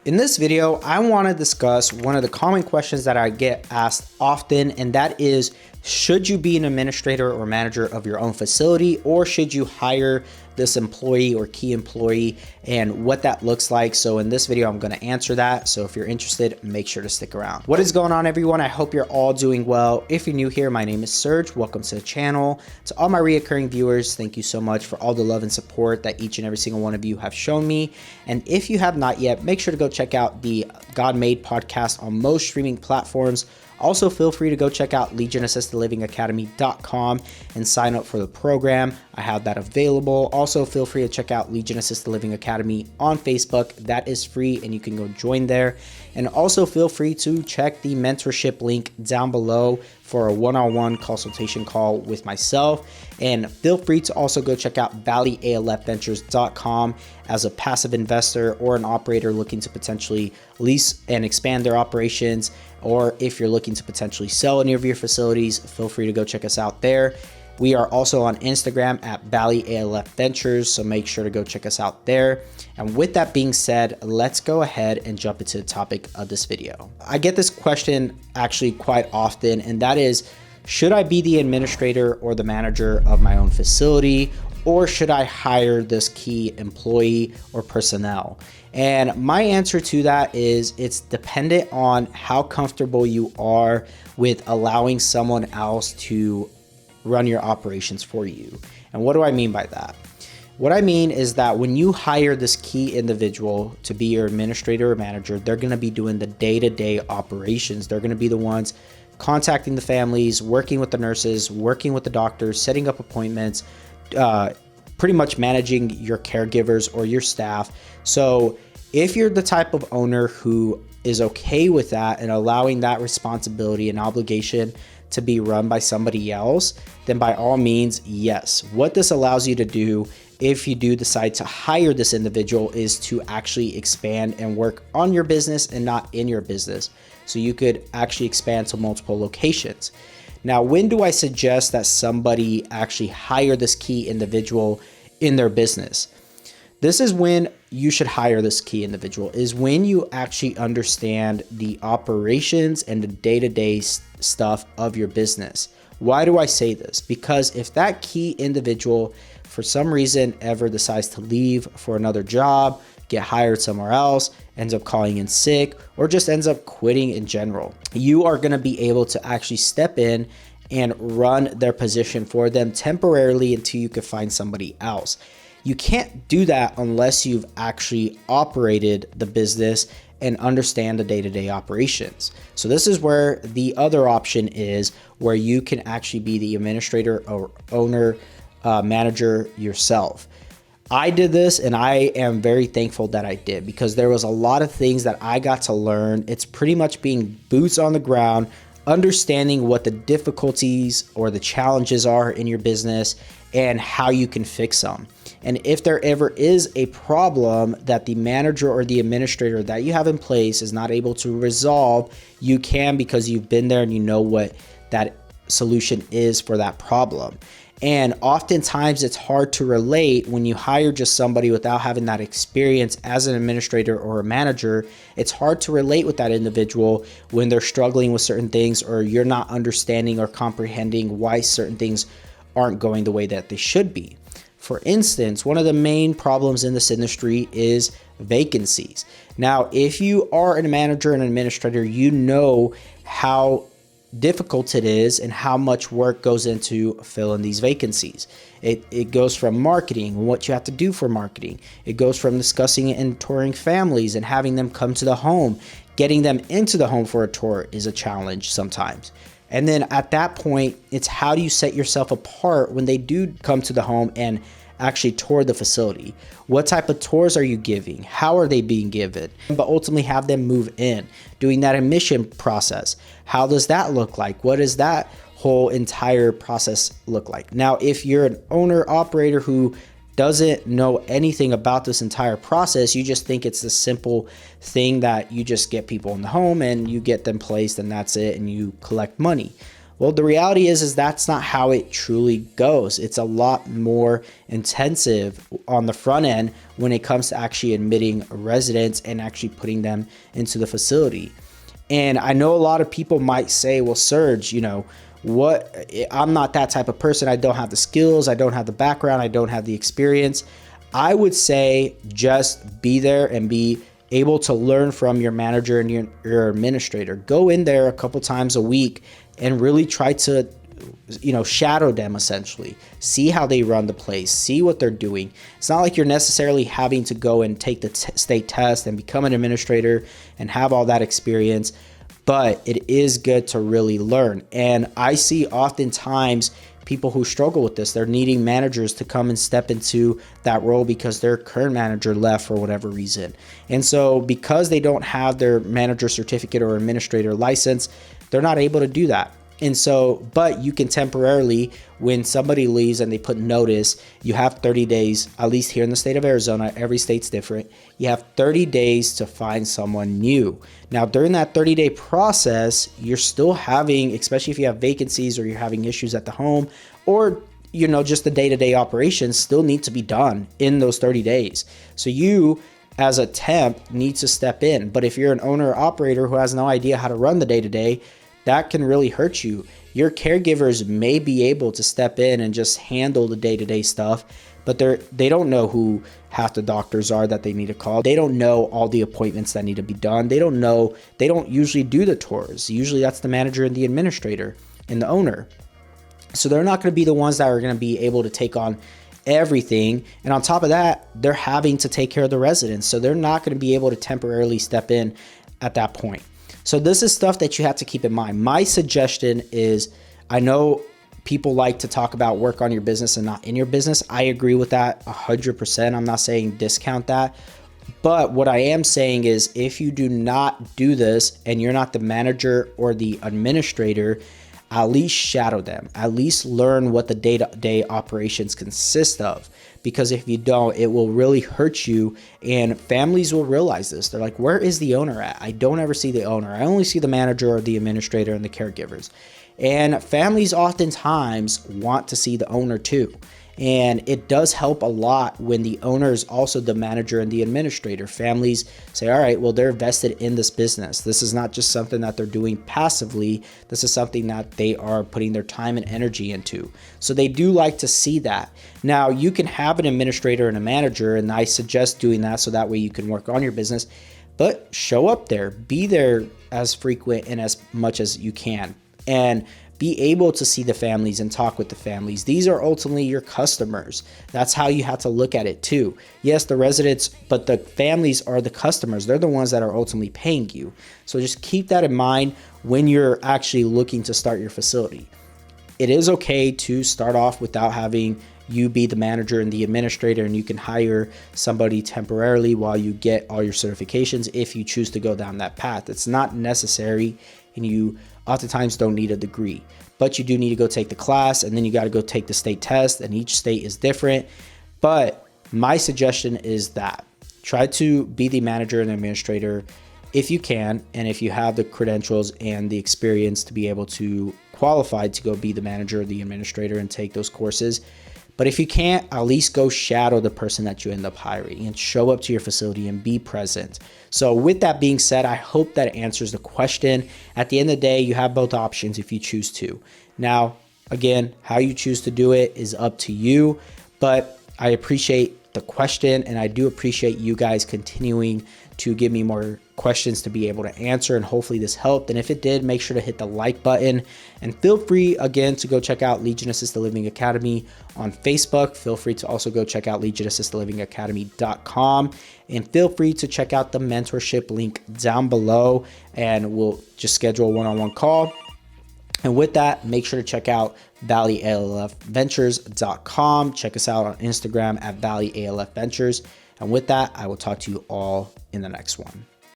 In this video, I want to discuss one of the common questions that I get asked often, and that is, should you be an administrator or manager of your own facility, or should you hire this employee or key employee, and what that looks like? So in this video, I'm going to answer that. So if you're interested, make sure to stick around. What is going on, everyone? I hope you're all doing well. If you're new here, my name is Serge. Welcome to the channel. To all my reoccurring viewers, thank you so much for all the love and support that each and every single one of you have shown me. And if you have not yet, make sure to go check out the God Made podcast on most streaming platforms. Also, feel free to go check out legionassistedlivingacademy.com and sign up for the program. I have that available. Also, feel free to check out Legion Assisted Living Academy on Facebook. That is free and you can go join there. And also feel free to check the mentorship link down below for a one-on-one consultation call with myself. And feel free to also go check out valleyalfventures.com as a passive investor or an operator looking to potentially lease and expand their operations. Or if you're looking to potentially sell any of your facilities, feel free to go check us out there. We are also on Instagram at Valley ALF Ventures, so make sure to go check us out there. And with that being said, let's go ahead and jump into the topic of this video. I get this question actually quite often, and that is, should I be the administrator or the manager of my own facility, or should I hire this key employee or personnel? And my answer to that is, it's dependent on how comfortable you are with allowing someone else to run your operations for you. And what do I mean by that? What I mean is that when you hire this key individual to be your administrator or manager, they're going to be doing the day-to-day operations. They're going to be the ones contacting the families, working with the nurses, working with the doctors, setting up appointments, pretty much managing your caregivers or your staff. So if you're the type of owner who is okay with that and allowing that responsibility and obligation to be run by somebody else, then by all means, yes. What this allows you to do if you do decide to hire this individual is to actually expand and work on your business and not in your business. So you could actually expand to multiple locations. Now, when do I suggest that somebody actually hire this key individual in their business? This is when you should hire this key individual, is when you actually understand the operations and the day-to-day stuff of your business. Why do I say this? Because if that key individual for some reason ever decides to leave for another job, get hired somewhere else, ends up calling in sick, or just ends up quitting in general, you are going to be able to actually step in and run their position for them temporarily until you can find somebody else. You can't do that unless you've actually operated the business and understand the day-to-day operations. So this is where the other option is, where you can actually be the administrator or owner, manager yourself. I did this and I am very thankful that I did, because there was a lot of things that I got to learn. It's pretty much being boots on the ground, understanding what the difficulties or the challenges are in your business and how you can fix them. And if there ever is a problem that the manager or the administrator that you have in place is not able to resolve, you can, because you've been there and you know what that solution is for that problem. And oftentimes it's hard to relate when you hire just somebody without having that experience as an administrator or a manager. It's hard to relate with that individual when they're struggling with certain things, or you're not understanding or comprehending why certain things aren't going the way that they should be. For instance, one of the main problems in this industry is vacancies. Now, if you are a manager and administrator, you know how difficult it is and how much work goes into filling these vacancies. It goes from marketing, what you have to do for marketing. It goes from discussing and touring families and having them come to the home. Getting them into the home for a tour is a challenge sometimes. And then at that point, it's how do you set yourself apart when they do come to the home and actually tour the facility? What type of tours are you giving? How are they being given? But ultimately have them move in. Doing that admission process. How does that look like? What does that whole entire process look like? Now, if you're an owner operator who doesn't know anything about this entire process, you just think it's the simple thing that you just get people in the home and you get them placed and that's it, and you collect money. Well, the reality is that's not how it truly goes. It's a lot more intensive on the front end when it comes to actually admitting residents and actually putting them into the facility. And I know a lot of people might say, well, Serge, I'm not that type of person. I don't have the skills. I don't have the background. I don't have the experience. I would say just be there and be able to learn from your manager and your administrator. Go in there a couple times a week and really try to, shadow them essentially. See how they run the place, see what they're doing. It's not like you're necessarily having to go and take the state test and become an administrator and have all that experience, but it is good to really learn. And I see oftentimes people who struggle with this, they're needing managers to come and step into that role because their current manager left for whatever reason. And so because they don't have their manager certificate or administrator license, they're not able to do that. And so, but you can temporarily, when somebody leaves and they put notice, you have 30 days, at least here in the state of Arizona, every state's different. You have 30 days to find someone new. Now, during that 30-day process, you're still having, especially if you have vacancies or you're having issues at the home, or just the day-to-day operations still need to be done in those 30 days. So you, as a temp, need to step in. But if you're an owner or operator who has no idea how to run the day-to-day, that can really hurt you. Your caregivers may be able to step in and just handle the day-to-day stuff, but they don't know who half the doctors are that they need to call. They don't know all the appointments that need to be done. They don't usually do the tours. Usually that's the manager and the administrator and the owner. So they're not going to be the ones that are going to be able to take on everything. And on top of that, they're having to take care of the residents. So they're not going to be able to temporarily step in at that point. So this is stuff that you have to keep in mind. My suggestion is, I know people like to talk about work on your business and not in your business. I agree with that 100%. I'm not saying discount that. But what I am saying is, if you do not do this and you're not the manager or the administrator, at least shadow them. At least learn what the day-to-day operations consist of. Because if you don't, it will really hurt you, and families will realize this. They're like, where is the owner at? I don't ever see the owner. I only see the manager or the administrator and the caregivers. And families oftentimes want to see the owner too. And it does help a lot when the owner is also the manager and the administrator. Families say, all right, well, they're vested in this business. This is not just something that they're doing passively. This is something that they are putting their time and energy into. So they do like to see that. Now, you can have an administrator and a manager, and I suggest doing that so that way you can work on your business. But show up there. Be there as frequent and as much as you can. And be able to see the families and talk with the families. These are ultimately your customers. That's how you have to look at it too. Yes, the residents, but the families are the customers. They're the ones that are ultimately paying you. So just keep that in mind when you're actually looking to start your facility. It is okay to start off without having you be the manager and the administrator, and you can hire somebody temporarily while you get all your certifications if you choose to go down that path. It's not necessary, and you oftentimes don't need a degree, but you do need to go take the class, and then you got to go take the state test, and each state is different. But my suggestion is that try to be the manager and administrator if you can, and if you have the credentials and the experience to be able to qualify to go be the manager or the administrator and take those courses. But if you can't, at least go shadow the person that you end up hiring and show up to your facility and be present. So with that being said, I hope that answers the question. At the end of the day, you have both options if you choose to. Now, again, how you choose to do it is up to you, but I appreciate the question, and I do appreciate you guys continuing to give me more questions to be able to answer, and hopefully this helped. And if it did, make sure to hit the like button, and feel free again to go check out Legion Assisted Living Academy on Facebook. Feel free to also go check out legionassistedlivingacademy.com, and feel free to check out the mentorship link down below, and we'll just schedule a one-on-one call. And with that, make sure to check out valleyalfventures.com. Check us out on Instagram at valleyalfventures. And with that, I will talk to you all in the next one.